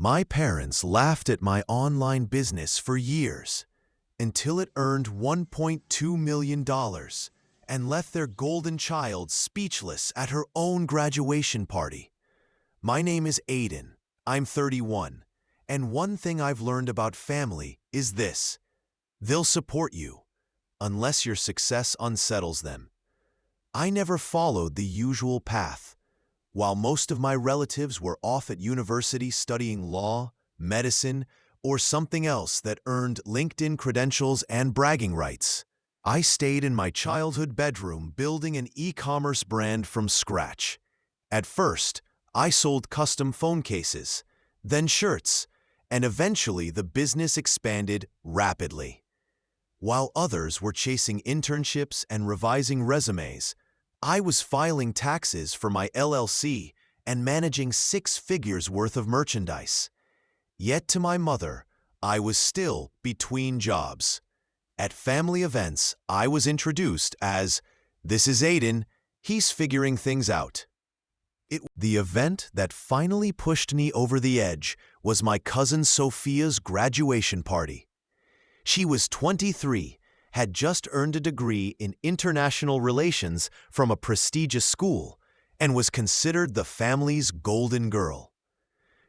My parents laughed at my online business for years, until it earned $1.2 million and left their golden child speechless at her own graduation party. My name is Aiden. I'm 31, and one thing I've learned about family is this: they'll support you, unless your success unsettles them. I never followed the usual path. While most of my relatives were off at university studying law, medicine, or something else that earned LinkedIn credentials and bragging rights, I stayed in my childhood bedroom building an e-commerce brand from scratch. At first, I sold custom phone cases, then shirts, and eventually the business expanded rapidly. While others were chasing internships and revising resumes, I was filing taxes for my LLC and managing 6 figures worth of merchandise. Yet to my mother, I was still between jobs. At family events, I was introduced as, "This is Aiden, he's figuring things out." The event that finally pushed me over the edge was my cousin Sophia's graduation party. She was 23, had just earned a degree in international relations from a prestigious school, and was considered the family's golden girl.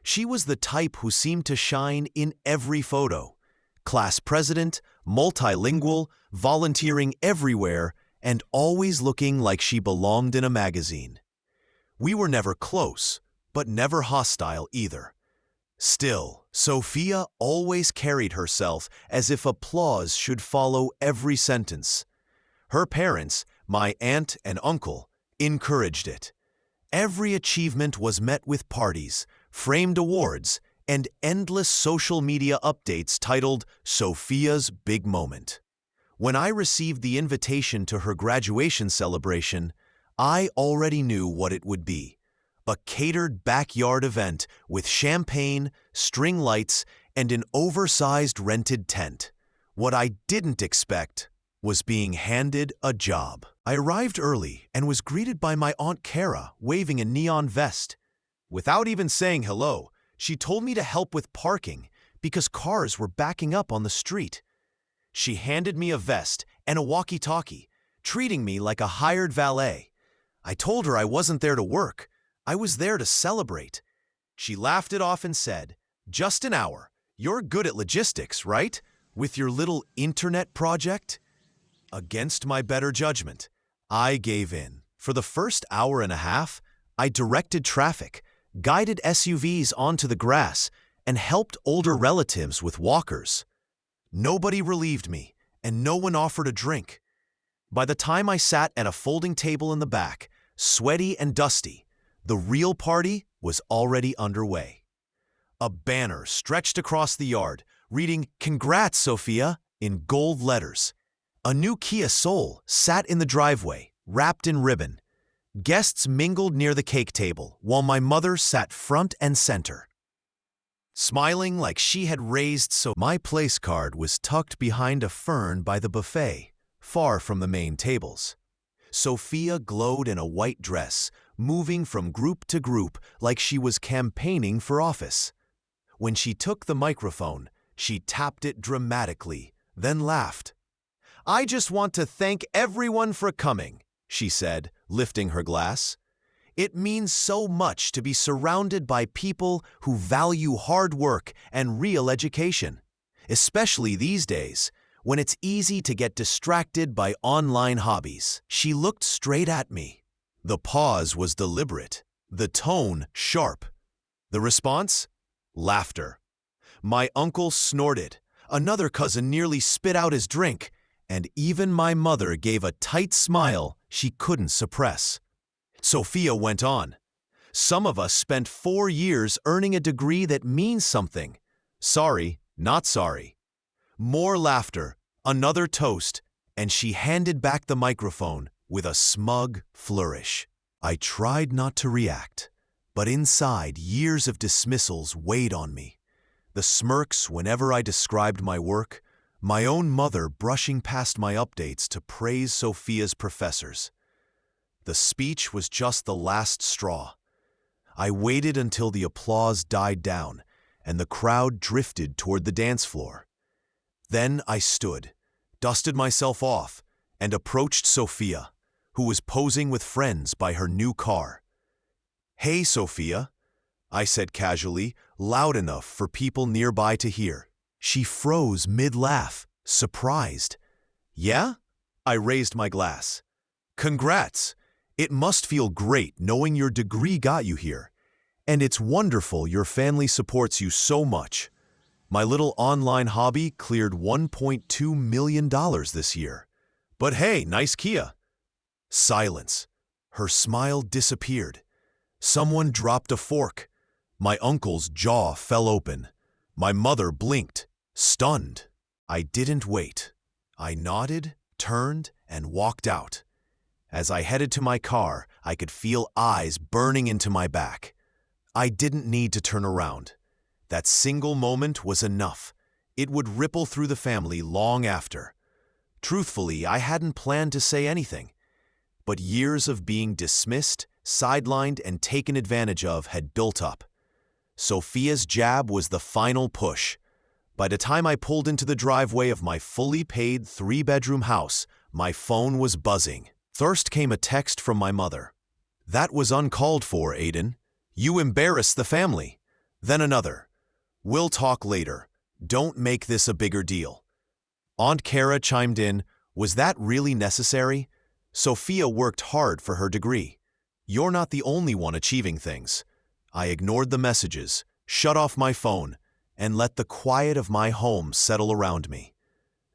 She was the type who seemed to shine in every photo: class president, multilingual, volunteering everywhere, and always looking like she belonged in a magazine. We were never close, but never hostile either. Still, Sophia always carried herself as if applause should follow every sentence. Her parents, my aunt and uncle, encouraged it. Every achievement was met with parties, framed awards, and endless social media updates titled Sophia's Big Moment. When I received the invitation to her graduation celebration, I already knew what it would be: a catered backyard event with champagne, string lights, and an oversized rented tent. What I didn't expect was being handed a job. I arrived early and was greeted by my Aunt Kara waving a neon vest. Without even saying hello, she told me to help with parking because cars were backing up on the street. She handed me a vest and a walkie-talkie, treating me like a hired valet. I told her I wasn't there to work. I was there to celebrate. She laughed it off and said, "Just an hour. You're good at logistics, right? With your little internet project?" Against my better judgment, I gave in. For the first hour and a half, I directed traffic, guided SUVs onto the grass, and helped older relatives with walkers. Nobody relieved me, and no one offered a drink. By the time I sat at a folding table in the back, sweaty and dusty, the real party was already underway. A banner stretched across the yard, reading "Congrats, Sophia" in gold letters. A new Kia Soul sat in the driveway, wrapped in ribbon. Guests mingled near the cake table, while my mother sat front and center, smiling like she had raised My place card was tucked behind a fern by the buffet, far from the main tables. Sophia glowed in a white dress, moving from group to group like she was campaigning for office. When she took the microphone, she tapped it dramatically, then laughed. "I just want to thank everyone for coming," she said, lifting her glass. "It means so much to be surrounded by people who value hard work and real education, especially these days, when it's easy to get distracted by online hobbies." She looked straight at me. The pause was deliberate, the tone sharp. The response? Laughter. My uncle snorted, another cousin nearly spit out his drink, and even my mother gave a tight smile she couldn't suppress. Sophia went on. "Some of us spent 4 years earning a degree that means something. Sorry, not sorry." More laughter, another toast, and she handed back the microphone with a smug flourish. I tried not to react, but inside years of dismissals weighed on me. The smirks whenever I described my work, my own mother brushing past my updates to praise Sophia's professors. The speech was just the last straw. I waited until the applause died down, and the crowd drifted toward the dance floor. Then I stood, dusted myself off, and approached Sophia, who was posing with friends by her new car. "Hey, Sophia," I said casually, loud enough for people nearby to hear. She froze mid-laugh, surprised. "Yeah?" I raised my glass. "Congrats! It must feel great knowing your degree got you here. And it's wonderful your family supports you so much. My little online hobby cleared $1.2 million this year. But hey, nice Kia." Silence. Her smile disappeared. Someone dropped a fork. My uncle's jaw fell open. My mother blinked, stunned. I didn't wait. I nodded, turned, and walked out. As I headed to my car, I could feel eyes burning into my back. I didn't need to turn around. That single moment was enough. It would ripple through the family long after. Truthfully, I hadn't planned to say anything. But years of being dismissed, sidelined, and taken advantage of had built up. Sophia's jab was the final push. By the time I pulled into the driveway of my fully paid 3-bedroom house, my phone was buzzing. First came a text from my mother. "That was uncalled for, Aiden. You embarrassed the family." Then another. "We'll talk later. Don't make this a bigger deal." Aunt Kara chimed in, "Was that really necessary? Sophia worked hard for her degree. You're not the only one achieving things." I ignored the messages, shut off my phone, and let the quiet of my home settle around me.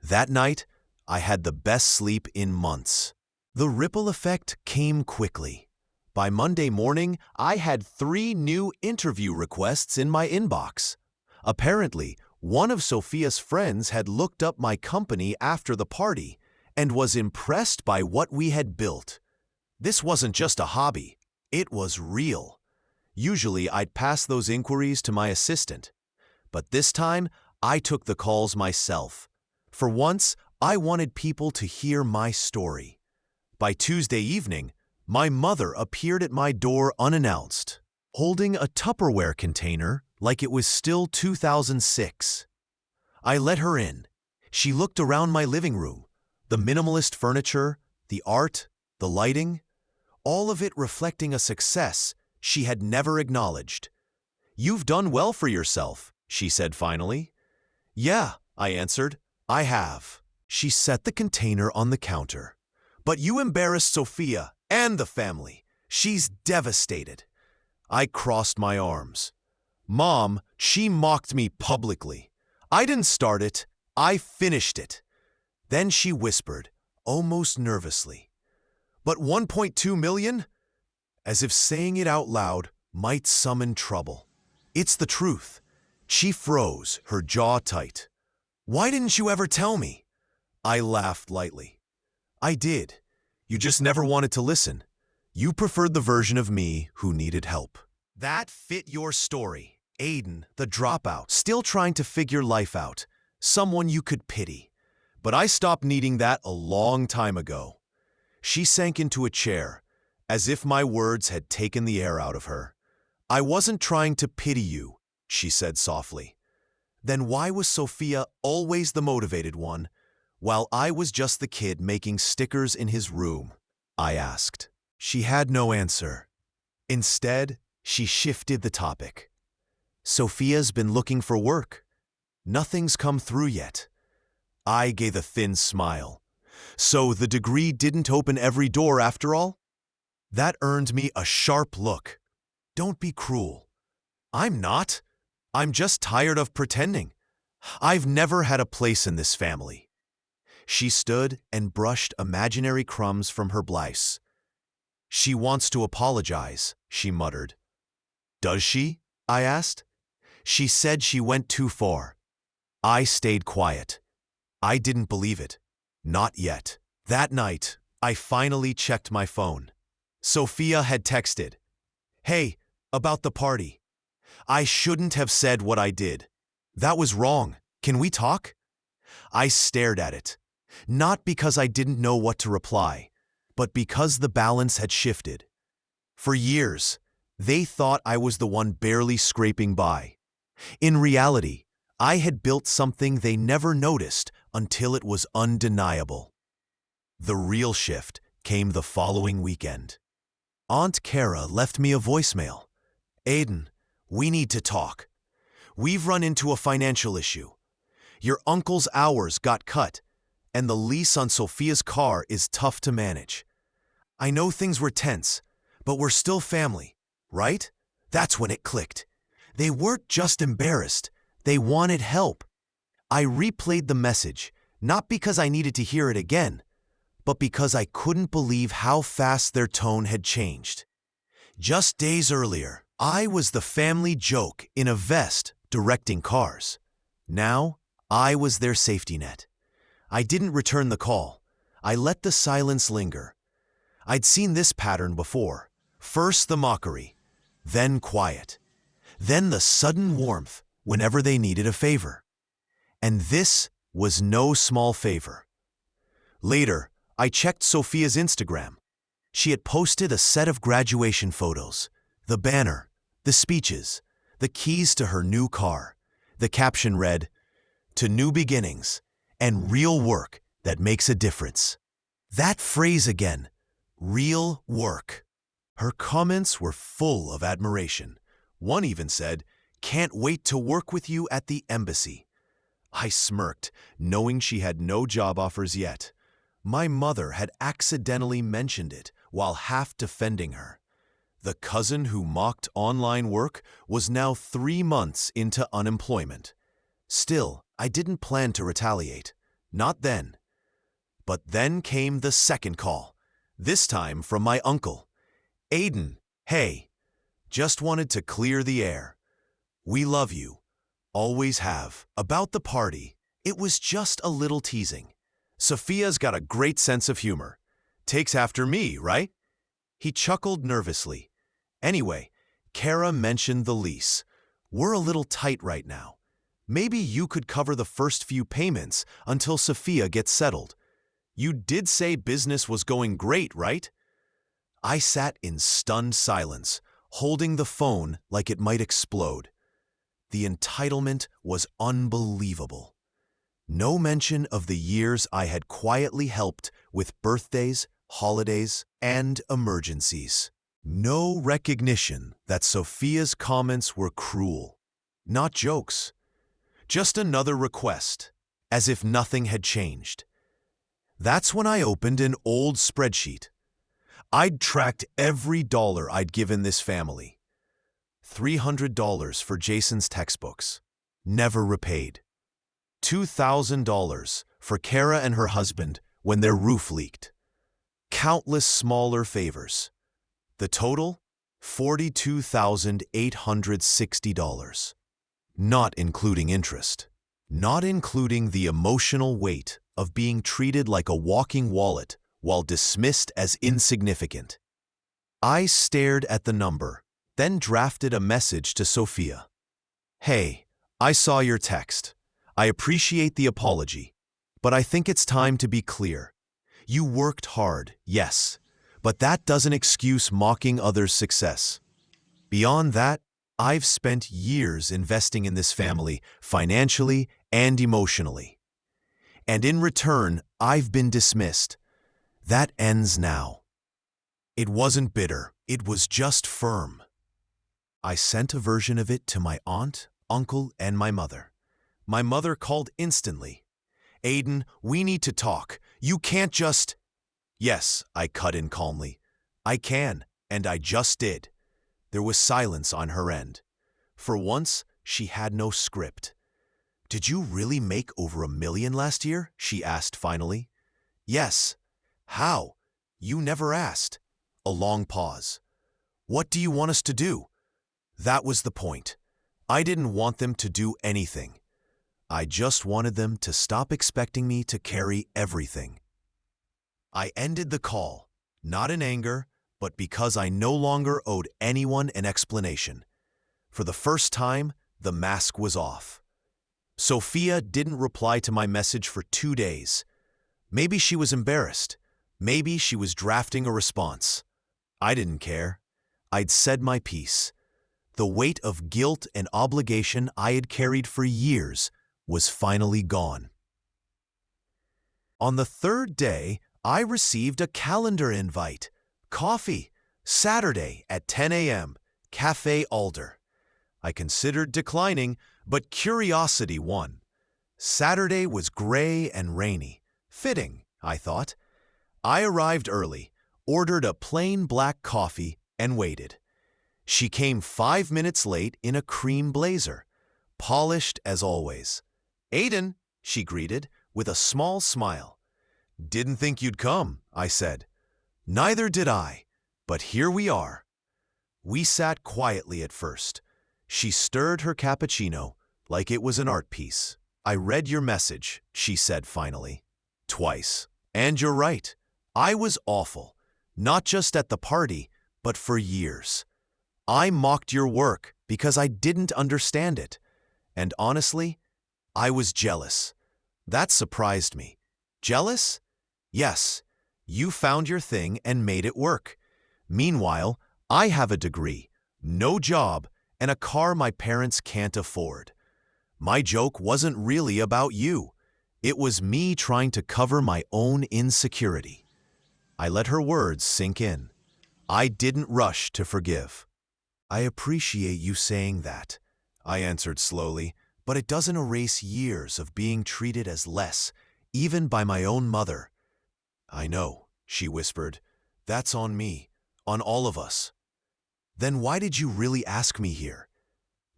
That night, I had the best sleep in months. The ripple effect came quickly. By Monday morning, I had 3 new interview requests in my inbox. Apparently, one of Sophia's friends had looked up my company after the party and was impressed by what we had built. This wasn't just a hobby. It was real. Usually, I'd pass those inquiries to my assistant. But this time, I took the calls myself. For once, I wanted people to hear my story. By Tuesday evening, my mother appeared at my door unannounced, holding a Tupperware container like it was still 2006. I let her in. She looked around my living room. The minimalist furniture, the art, the lighting, all of it reflecting a success she had never acknowledged. "You've done well for yourself," she said finally. "Yeah," I answered, "I have." She set the container on the counter. "But you embarrassed Sophia and the family. She's devastated." I crossed my arms. "Mom, she mocked me publicly. I didn't start it. I finished it." Then she whispered, almost nervously, "But 1.2 million?" As if saying it out loud might summon trouble. "It's the truth." She froze, her jaw tight. "Why didn't you ever tell me?" I laughed lightly. "I did. You just never wanted to listen. You preferred the version of me who needed help." That fit your story. Aiden, the dropout, still trying to figure life out. Someone you could pity. But I stopped needing that a long time ago. She sank into a chair, as if my words had taken the air out of her. "I wasn't trying to pity you," she said softly. "Then why was Sophia always the motivated one, while I was just the kid making stickers in his room?" I asked. She had no answer. Instead, she shifted the topic. "Sophia's been looking for work. Nothing's come through yet." I gave a thin smile. "So the degree didn't open every door after all?" That earned me a sharp look. "Don't be cruel." "I'm not. I'm just tired of pretending. I've never had a place in this family." She stood and brushed imaginary crumbs from her blouse. "She wants to apologize," she muttered. "Does she?" I asked. "She said she went too far." I stayed quiet. I didn't believe it. Not yet. That night, I finally checked my phone. Sophia had texted, "Hey, about the party. I shouldn't have said what I did. That was wrong. Can we talk?" I stared at it, not because I didn't know what to reply, but because the balance had shifted. For years, they thought I was the one barely scraping by. In reality, I had built something they never noticed until it was undeniable. The real shift came the following weekend. Aunt Kara left me a voicemail. "Aiden, we need to talk. We've run into a financial issue. Your uncle's hours got cut, and the lease on Sophia's car is tough to manage. I know things were tense, but we're still family, right?" That's when it clicked. They weren't just embarrassed, they wanted help. I replayed the message, not because I needed to hear it again, but because I couldn't believe how fast their tone had changed. Just days earlier, I was the family joke in a vest directing cars. Now, I was their safety net. I didn't return the call. I let the silence linger. I'd seen this pattern before. First the mockery, then quiet, then the sudden warmth whenever they needed a favor. And this was no small favor. Later, I checked Sophia's Instagram. She had posted a set of graduation photos, the banner, the speeches, the keys to her new car. The caption read, "To new beginnings and real work that makes a difference." That phrase again, real work. Her comments were full of admiration. One even said, "Can't wait to work with you at the embassy." I smirked, knowing she had no job offers yet. My mother had accidentally mentioned it while half defending her. The cousin who mocked online work was now 3 months into unemployment. Still, I didn't plan to retaliate. Not then. But then came the second call, this time from my uncle. "Aiden, hey, just wanted to clear the air. We love you. Always have. About the party, it was just a little teasing. Sophia's got a great sense of humor. Takes after me, right?" He chuckled nervously. "Anyway, Kara mentioned the lease. We're a little tight right now. Maybe you could cover the first few payments until Sophia gets settled. You did say business was going great, right?" I sat in stunned silence, holding the phone like it might explode. The entitlement was unbelievable. No mention of the years I had quietly helped with birthdays, holidays, and emergencies. No recognition that Sophia's comments were cruel. Not jokes. Just another request, as if nothing had changed. That's when I opened an old spreadsheet. I'd tracked every dollar I'd given this family. $300 for Jason's textbooks, never repaid. $2,000 for Kara and her husband when their roof leaked. Countless smaller favors. The total? $42,860. Not including interest. Not including the emotional weight of being treated like a walking wallet while dismissed as insignificant. I stared at the number, then drafted a message to Sophia. "Hey, I saw your text. I appreciate the apology, but I think it's time to be clear. You worked hard, yes, but that doesn't excuse mocking others' success. Beyond that, I've spent years investing in this family, financially and emotionally. And in return, I've been dismissed. That ends now." It wasn't bitter, it was just firm. I sent a version of it to my aunt, uncle, and my mother. My mother called instantly. "Aiden, we need to talk. You can't just—" "Yes," I cut in calmly. "I can, and I just did." There was silence on her end. For once, she had no script. "Did you really make over $1 million last year?" she asked finally. "Yes." "How? You never asked." A long pause. "What do you want us to do?" That was the point. I didn't want them to do anything. I just wanted them to stop expecting me to carry everything. I ended the call, not in anger, but because I no longer owed anyone an explanation. For the first time, the mask was off. Sophia didn't reply to my message for 2 days. Maybe she was embarrassed. Maybe she was drafting a response. I didn't care. I'd said my piece. The weight of guilt and obligation I had carried for years was finally gone. On the third day, I received a calendar invite. Coffee, Saturday at 10 a.m., Cafe Alder. I considered declining, but curiosity won. Saturday was gray and rainy. Fitting, I thought. I arrived early, ordered a plain black coffee, and waited. She came 5 minutes late in a cream blazer, polished as always. "Aiden," she greeted, with a small smile. "Didn't think you'd come," I said. "Neither did I, but here we are." We sat quietly at first. She stirred her cappuccino like it was an art piece. "I read your message," she said finally. "Twice. And you're right. I was awful, not just at the party, but for years. I mocked your work because I didn't understand it. And honestly, I was jealous. That surprised me. Jealous? Yes, you found your thing and made it work. Meanwhile, I have a degree, no job, and a car my parents can't afford. My joke wasn't really about you. It was me trying to cover my own insecurity." I let her words sink in. I didn't rush to forgive. "I appreciate you saying that," I answered slowly, "but it doesn't erase years of being treated as less, even by my own mother." "I know," she whispered. "That's on me, on all of us." "Then why did you really ask me here?"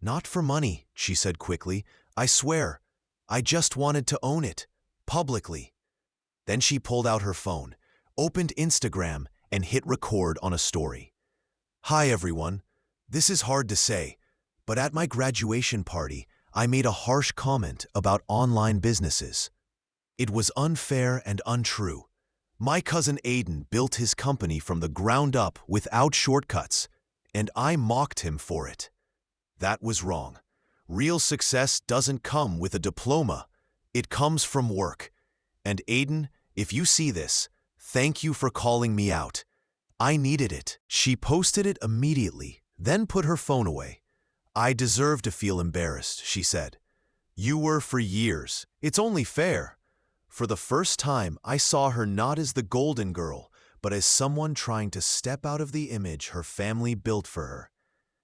"Not for money," she said quickly. "I swear, I just wanted to own it, publicly." Then she pulled out her phone, opened Instagram, and hit record on a story. "Hi everyone. This is hard to say, but at my graduation party, I made a harsh comment about online businesses. It was unfair and untrue. My cousin Aiden built his company from the ground up without shortcuts, and I mocked him for it. That was wrong. Real success doesn't come with a diploma. It comes from work. And Aiden, if you see this, thank you for calling me out. I needed it." She posted it immediately, then put her phone away. "I deserve to feel embarrassed," she said. "You were for years. It's only fair." For the first time, I saw her not as the golden girl, but as someone trying to step out of the image her family built for her.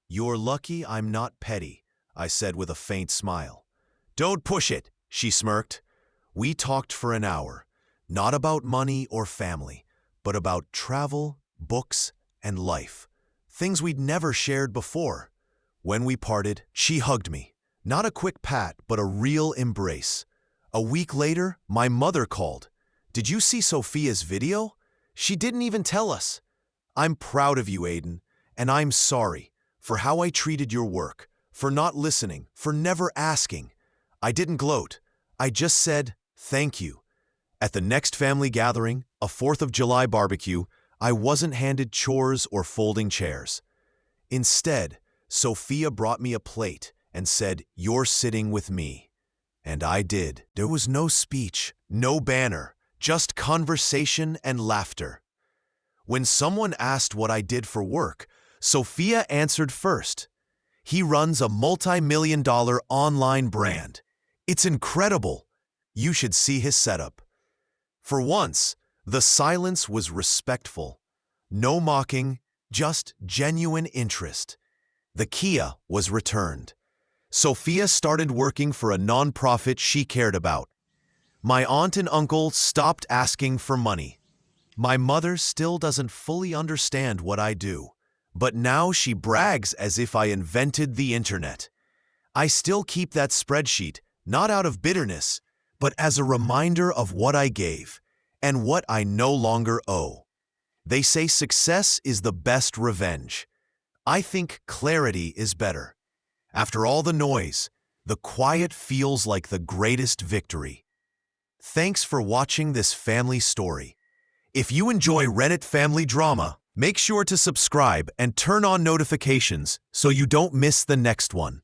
"You're lucky I'm not petty," I said with a faint smile. "Don't push it," she smirked. We talked for an hour, not about money or family, but about travel, books, and life. Things we'd never shared before. When we parted, she hugged me. Not a quick pat, but a real embrace. A week later, my mother called. "Did you see Sophia's video? She didn't even tell us." "I'm proud of you, Aiden, and I'm sorry for how I treated your work, for not listening, for never asking. I didn't gloat. I just said, thank you." At the next family gathering, a 4th of July barbecue, I wasn't handed chores or folding chairs. Instead, Sophia brought me a plate and said, "You're sitting with me." And I did. There was no speech, no banner, just conversation and laughter. When someone asked what I did for work, Sophia answered first. "He runs a multi-million-dollar online brand. It's incredible. You should see his setup." For once, the silence was respectful. No mocking, just genuine interest. The Kia was returned. Sophia started working for a nonprofit she cared about. My aunt and uncle stopped asking for money. My mother still doesn't fully understand what I do, but now she brags as if I invented the internet. I still keep that spreadsheet, not out of bitterness, but as a reminder of what I gave and what I no longer owe. They say success is the best revenge. I think clarity is better. After all the noise, the quiet feels like the greatest victory. Thanks for watching this family story. If you enjoy Reddit family drama, make sure to subscribe and turn on notifications so you don't miss the next one.